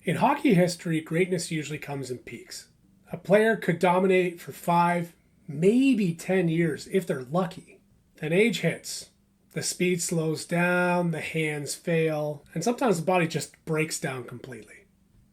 In hockey history, greatness usually comes in peaks. A player could dominate for 5, maybe 10 years if they're lucky. Then age hits. The speed slows down, the hands fail, and sometimes the body just breaks down completely.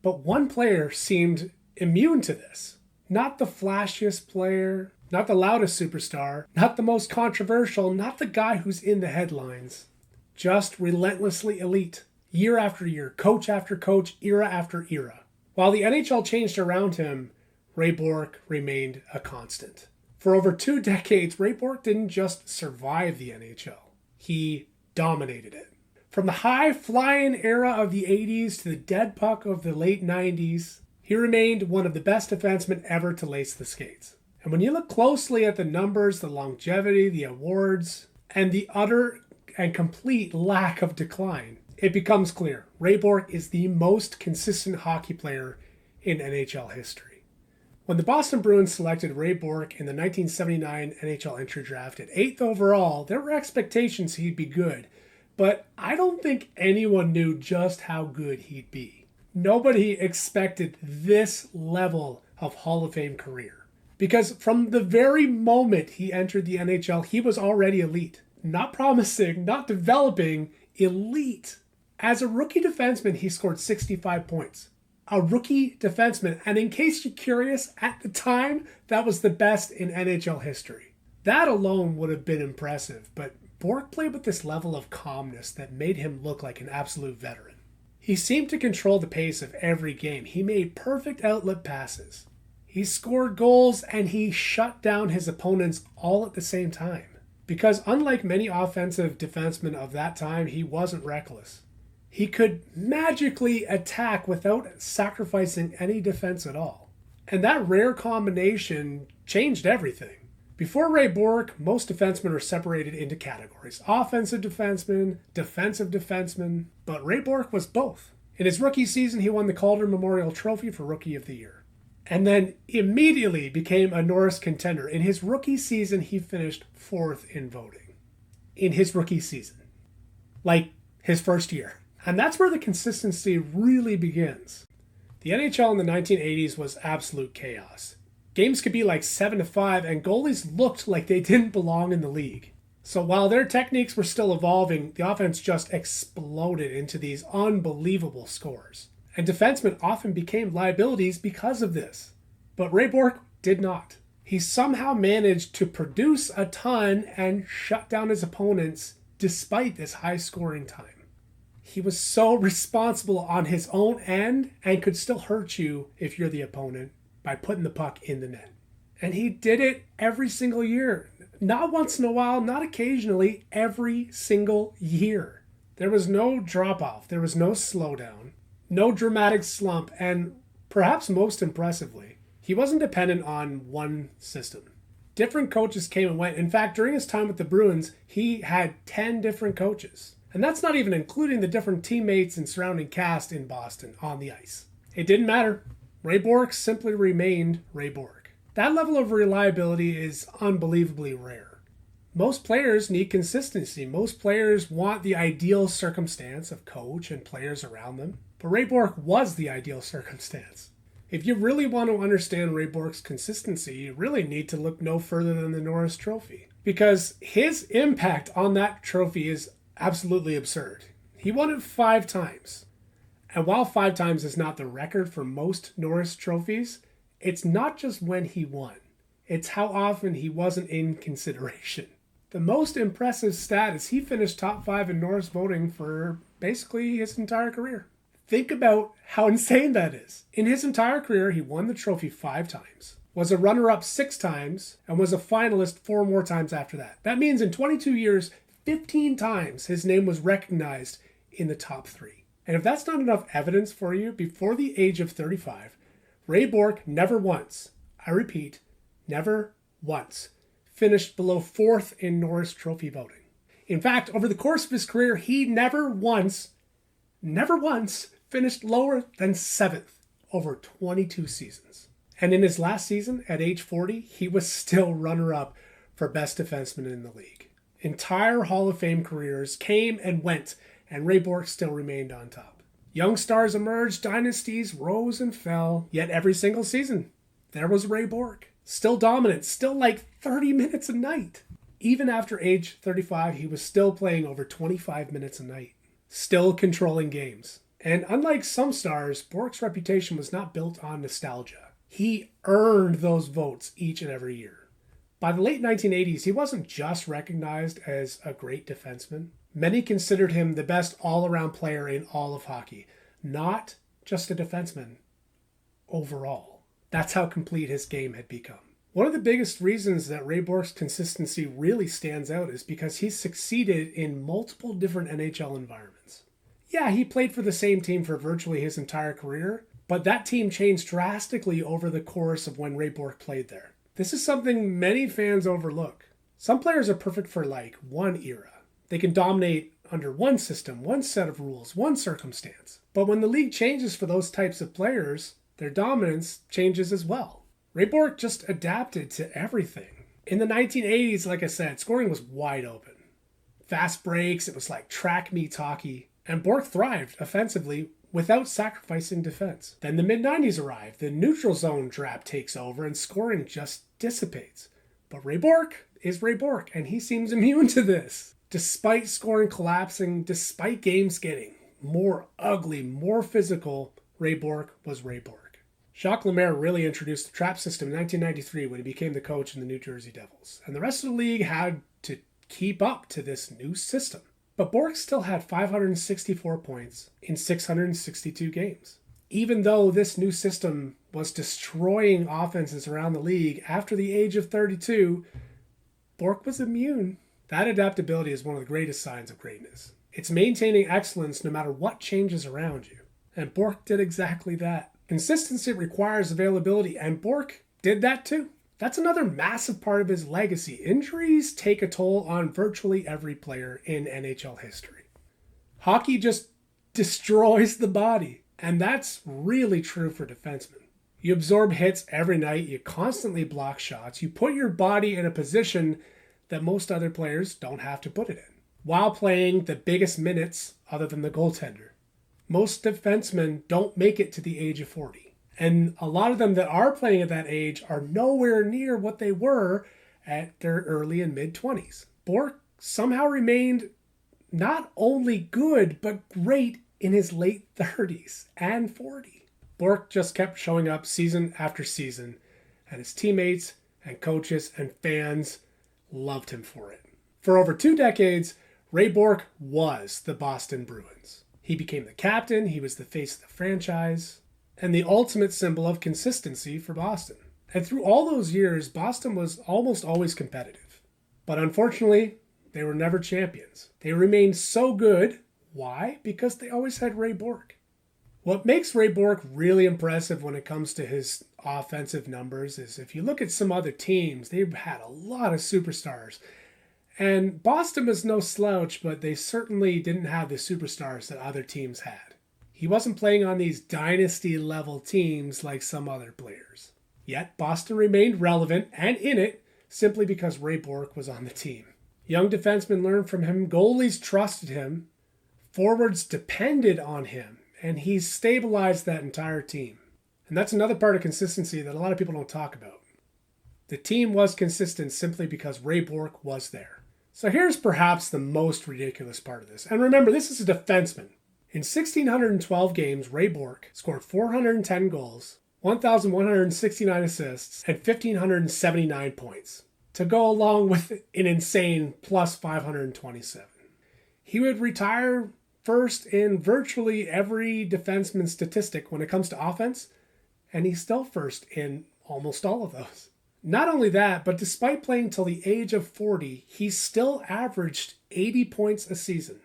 But one player seemed immune to this. Not the flashiest player, not the loudest superstar, not the most controversial, not the guy who's in the headlines. Just relentlessly elite. Year after year, coach after coach, era after era. While the NHL changed around him, Ray Bourque remained a constant. For over 2 decades, Ray Bourque didn't just survive the NHL. He dominated it. From the high-flying era of the 80s to the dead puck of the late 90s, he remained one of the best defensemen ever to lace the skates. And when you look closely at the numbers, the longevity, the awards, and the utter and complete lack of decline, it becomes clear Ray Bourque is the most consistent hockey player in NHL history. When the Boston Bruins selected Ray Bourque in the 1979 NHL entry draft at 8th overall, there were expectations he'd be good, but I don't think anyone knew just how good he'd be. Nobody expected this level of Hall of Fame career. Because from the very moment he entered the NHL, he was already elite. Not promising, not developing, elite. As a rookie defenseman, he scored 65 points. A rookie defenseman, and in case you're curious, at the time, that was the best in NHL history. That alone would have been impressive, but Bourque played with this level of calmness that made him look like an absolute veteran. He seemed to control the pace of every game. He made perfect outlet passes. He scored goals and he shut down his opponents all at the same time. Because unlike many offensive defensemen of that time, he wasn't reckless. He could magically attack without sacrificing any defense at all. And that rare combination changed everything. Before Ray Bourque, most defensemen are separated into categories. Offensive defensemen, defensive defensemen, but Ray Bourque was both. In his rookie season, he won the Calder Memorial Trophy for Rookie of the Year. And then immediately became a Norris contender. In his rookie season, he finished 4th in voting. In his rookie season. Like his first year. And that's where the consistency really begins. The NHL in the 1980s was absolute chaos. Games could be like 7-5 and goalies looked like they didn't belong in the league. So while their techniques were still evolving, the offense just exploded into these unbelievable scores. And defensemen often became liabilities because of this. But Ray Bourque did not. He somehow managed to produce a ton and shut down his opponents despite this high scoring time. He was so responsible on his own end and could still hurt you if you're the opponent by putting the puck in the net. And he did it every single year. Not once in a while, not occasionally, every single year. There was no drop-off. There was no slowdown. No dramatic slump. And perhaps most impressively, he wasn't dependent on one system. Different coaches came and went. In fact, during his time with the Bruins, he had 10 different coaches. And that's not even including the different teammates and surrounding cast in Boston on the ice. It didn't matter. Ray Bourque simply remained Ray Bourque. That level of reliability is unbelievably rare. Most players need consistency. Most players want the ideal circumstance of coach and players around them. But Ray Bourque was the ideal circumstance. If you really want to understand Ray Bourque's consistency, you really need to look no further than the Norris Trophy. Because his impact on that trophy is absolutely absurd. He won it 5 times. And while 5 times is not the record for most Norris trophies, it's not just when he won. It's how often he wasn't in consideration. The most impressive stat is he finished top 5 in Norris voting for basically his entire career. Think about how insane that is. In his entire career, he won the trophy 5 times, was a runner-up 6 times, and was a finalist 4 more times after that. That means in 22 years, 15 times his name was recognized in the top 3. And if that's not enough evidence for you, before the age of 35, Ray Bourque never once, I repeat, never once, finished below 4th in Norris Trophy voting. In fact, over the course of his career, he never once finished lower than 7th over 22 seasons. And in his last season, at age 40, he was still runner-up for best defenseman in the league. Entire Hall of Fame careers came and went, and Ray Bourque still remained on top. Young stars emerged, dynasties rose and fell, yet every single season, there was Ray Bourque. Still dominant, still like 30 minutes a night. Even after age 35, he was still playing over 25 minutes a night. Still controlling games. And unlike some stars, Bourque's reputation was not built on nostalgia. He earned those votes each and every year. By the late 1980s, he wasn't just recognized as a great defenseman. Many considered him the best all-around player in all of hockey, not just a defenseman, overall. That's how complete his game had become. One of the biggest reasons that Ray Bourque's consistency really stands out is because he succeeded in multiple different NHL environments. Yeah, he played for the same team for virtually his entire career, but that team changed drastically over the course of when Ray Bourque played there. This is something many fans overlook. Some players are perfect for like one era. They can dominate under one system, one set of rules, one circumstance. But when the league changes for those types of players, their dominance changes as well. Ray Bourque just adapted to everything. In the 1980s, like I said, scoring was wide open. Fast breaks, it was like track meets hockey. And Bourque thrived offensively without sacrificing defense. Then the mid-90s arrived, the neutral zone trap takes over, and scoring just dissipates. But Ray Bourque is Ray Bourque, and he seems immune to this. Despite scoring collapsing, despite games getting more ugly, more physical, Ray Bourque was Ray Bourque. Jacques Lemaire really introduced the trap system in 1993 when he became the coach in the New Jersey Devils, and the rest of the league had to keep up to this new system. But Bourque still had 564 points in 662 games. Even though this new system was destroying offenses around the league after the age of 32, Bourque was immune. That adaptability is one of the greatest signs of greatness. It's maintaining excellence no matter what changes around you. And Bourque did exactly that. Consistency requires availability, and Bourque did that too. That's another massive part of his legacy. Injuries take a toll on virtually every player in NHL history. Hockey just destroys the body, and that's really true for defensemen. You absorb hits every night, you constantly block shots, you put your body in a position that most other players don't have to put it in, while playing the biggest minutes other than the goaltender. Most defensemen don't make it to the age of 40. And a lot of them that are playing at that age are nowhere near what they were at their early and mid-20s. Bourque somehow remained not only good, but great in his late 30s and 40. Bourque just kept showing up season after season, and his teammates and coaches and fans loved him for it. For over 2 decades, Ray Bourque was the Boston Bruins. He became the captain, he was the face of the franchise, and the ultimate symbol of consistency for Boston. And through all those years, Boston was almost always competitive. But unfortunately, they were never champions. They remained so good. Why? Because they always had Ray Bourque. What makes Ray Bourque really impressive when it comes to his offensive numbers is if you look at some other teams, they've had a lot of superstars. And Boston was no slouch, but they certainly didn't have the superstars that other teams had. He wasn't playing on these dynasty-level teams like some other players. Yet Boston remained relevant and in it simply because Ray Bourque was on the team. Young defensemen learned from him, goalies trusted him, forwards depended on him, and he stabilized that entire team. And that's another part of consistency that a lot of people don't talk about. The team was consistent simply because Ray Bourque was there. So here's perhaps the most ridiculous part of this. And remember, this is a defenseman. In 1,612 games, Ray Bourque scored 410 goals, 1,169 assists, and 1,579 points, to go along with an insane plus 527. He would retire first in virtually every defenseman statistic when it comes to offense, and he's still first in almost all of those. Not only that, but despite playing till the age of 40, he still averaged 80 points a season,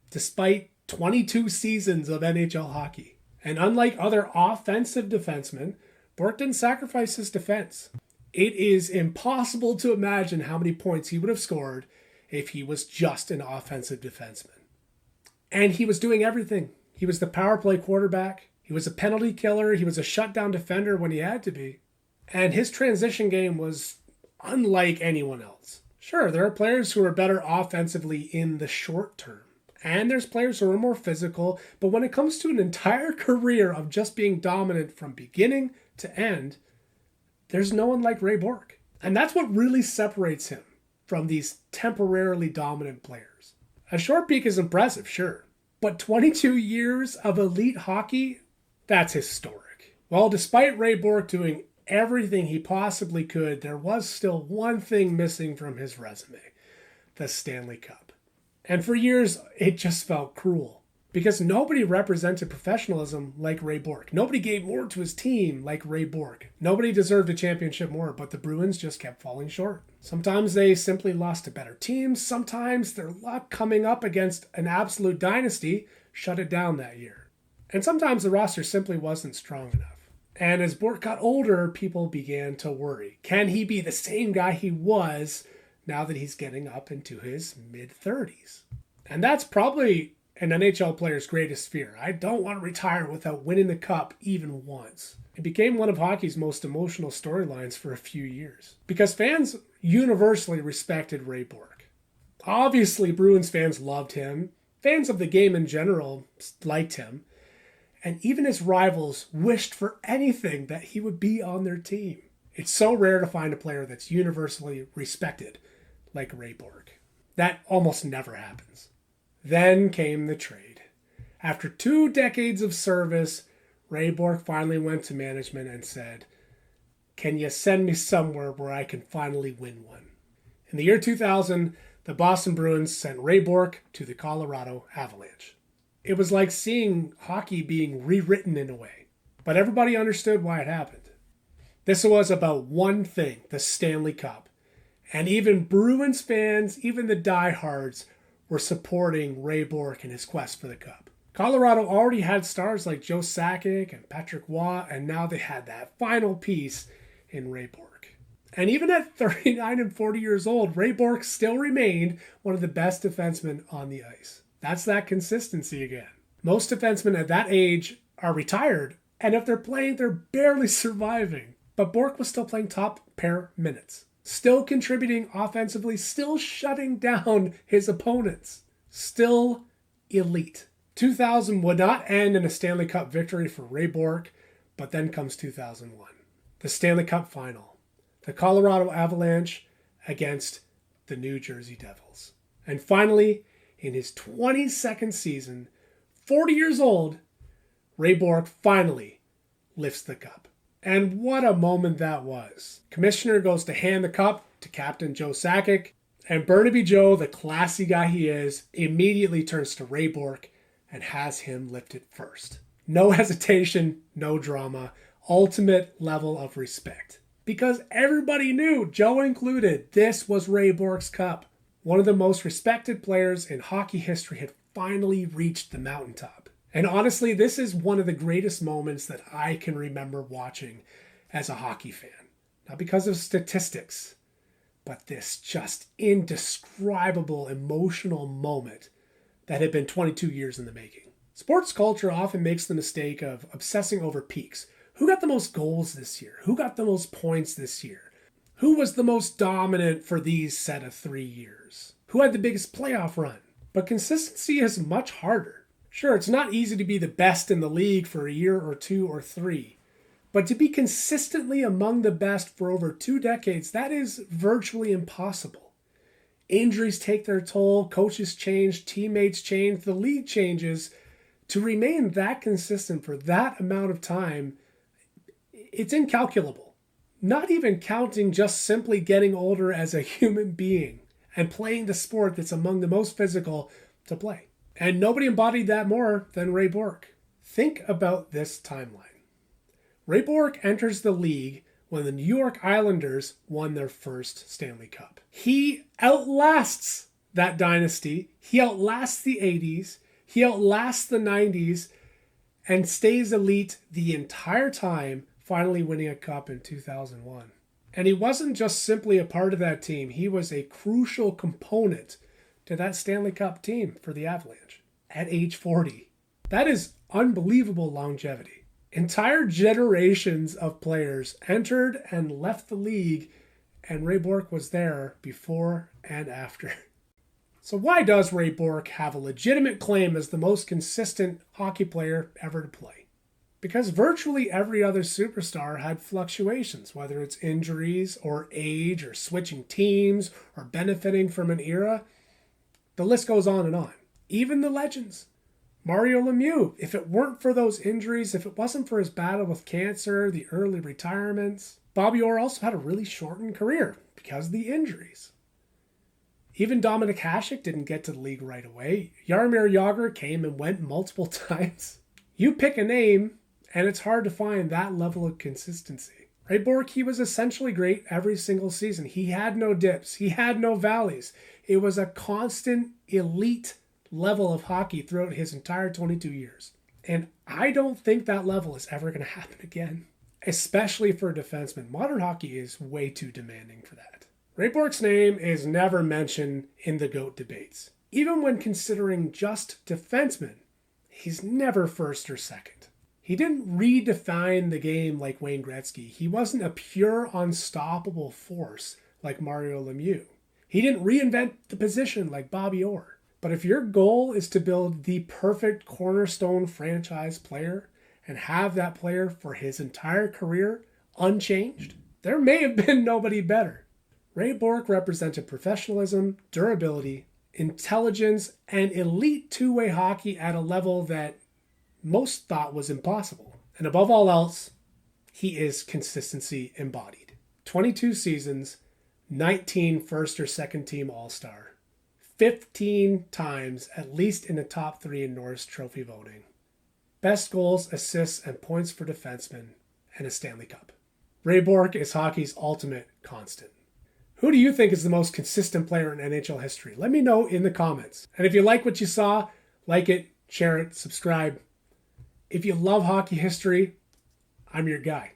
despite 22 seasons of NHL hockey. And unlike other offensive defensemen, Bourque didn't sacrifice his defense. It is impossible to imagine how many points he would have scored if he was just an offensive defenseman. And he was doing everything. He was the power play quarterback. He was a penalty killer. He was a shutdown defender when he had to be. And his transition game was unlike anyone else. Sure, there are players who are better offensively in the short term. And there's players who are more physical, but when it comes to an entire career of just being dominant from beginning to end, there's no one like Ray Bourque. And that's what really separates him from these temporarily dominant players. A short peak is impressive, sure, but 22 years of elite hockey, that's historic. Well, despite Ray Bourque doing everything he possibly could, there was still one thing missing from his resume: the Stanley Cup. And for years, it just felt cruel because nobody represented professionalism like Ray Bourque. Nobody gave more to his team like Ray Bourque. Nobody deserved a championship more, but the Bruins just kept falling short. Sometimes they simply lost to better teams. Sometimes their luck coming up against an absolute dynasty shut it down that year. And sometimes the roster simply wasn't strong enough. And as Bourque got older, people began to worry. Can he be the same guy he was now that he's getting up into his mid-30s? And that's probably an NHL player's greatest fear. I don't want to retire without winning the cup even once. It became one of hockey's most emotional storylines for a few years because fans universally respected Ray Bourque. Obviously, Bruins fans loved him. Fans of the game in general liked him. And even his rivals wished for anything that he would be on their team. It's so rare to find a player that's universally respected like Ray Bourque. That almost never happens. Then came the trade. After 2 decades of service, Ray Bourque finally went to management and said, "Can you send me somewhere where I can finally win one?" In the year 2000, the Boston Bruins sent Ray Bourque to the Colorado Avalanche. It was like seeing hockey being rewritten in a way, but everybody understood why it happened. This was about one thing: the Stanley Cup. And even Bruins fans, even the diehards, were supporting Ray Bourque in his quest for the cup. Colorado already had stars like Joe Sakic and Patrick Waugh, and now they had that final piece in Ray Bourque. And even at 39 and 40 years old, Ray Bourque still remained one of the best defensemen on the ice. That's that consistency again. Most defensemen at that age are retired, and if they're playing, they're barely surviving. But Bourque was still playing top pair minutes, still contributing offensively, still shutting down his opponents, still elite. 2000 would not end in a Stanley Cup victory for Ray Bourque, but then comes 2001. The Stanley Cup final. The Colorado Avalanche against the New Jersey Devils. And finally, in his 22nd season, 40 years old, Ray Bourque finally lifts the cup. And what a moment that was. Commissioner goes to hand the cup to Captain Joe Sakic, and Burnaby Joe, the classy guy he is, immediately turns to Ray Bourque and has him lift it first. No hesitation, no drama, ultimate level of respect. Because everybody knew, Joe included, this was Ray Bourque's cup. One of the most respected players in hockey history had finally reached the mountaintop. And honestly, this is one of the greatest moments that I can remember watching as a hockey fan. Not because of statistics, but this just indescribable emotional moment that had been 22 years in the making. Sports culture often makes the mistake of obsessing over peaks. Who got the most goals this year? Who got the most points this year? Who was the most dominant for these set of 3 years? Who had the biggest playoff run? But consistency is much harder. Sure, it's not easy to be the best in the league for a year or 2 or 3. But to be consistently among the best for over 2 decades, that is virtually impossible. Injuries take their toll, coaches change, teammates change, the league changes. To remain that consistent for that amount of time, it's incalculable. Not even counting just simply getting older as a human being and playing the sport that's among the most physical to play. And nobody embodied that more than Ray Bourque. Think about this timeline. Ray Bourque enters the league when the New York Islanders won their first Stanley Cup. He outlasts that dynasty. He outlasts the 80s. He outlasts the 90s and stays elite the entire time, finally winning a cup in 2001. And he wasn't just simply a part of that team. He was a crucial component to that Stanley Cup team for the Avalanche at age 40. That is unbelievable longevity. Entire generations of players entered and left the league, and Ray Bourque was there before and after. So why does Ray Bourque have a legitimate claim as the most consistent hockey player ever to play? Because virtually every other superstar had fluctuations, whether it's injuries or age or switching teams or benefiting from an era. The list goes on and on. Even the legends. Mario Lemieux, if it weren't for those injuries, if it wasn't for his battle with cancer, the early retirements, Bobby Orr also had a really shortened career because of the injuries. Even Dominik Hasek didn't get to the league right away. Jaromir Jagr came and went multiple times. You pick a name, and it's hard to find that level of consistency. Ray Bourque, he was essentially great every single season. He had no dips. He had no valleys. It was a constant elite level of hockey throughout his entire 22 years. And I don't think that level is ever going to happen again, especially for a defenseman. Modern hockey is way too demanding for that. Ray Bourque's name is never mentioned in the GOAT debates. Even when considering just defensemen, he's never first or second. He didn't redefine the game like Wayne Gretzky. He wasn't a pure unstoppable force like Mario Lemieux. He didn't reinvent the position like Bobby Orr. But if your goal is to build the perfect cornerstone franchise player and have that player for his entire career unchanged, there may have been nobody better. Ray Bourque represented professionalism, durability, intelligence, and elite two-way hockey at a level that most thought was impossible. And above all else, he is consistency embodied. 22 seasons, 19 first or second team All-Star, 15 times at least in the top 3 in Norris Trophy voting, best goals, assists, and points for defensemen, and a Stanley Cup. Ray Bourque is hockey's ultimate constant. Who do you think is the most consistent player in NHL history? Let me know in the comments. And if you like what you saw, like it, share it, subscribe. If you love hockey history, I'm your guy.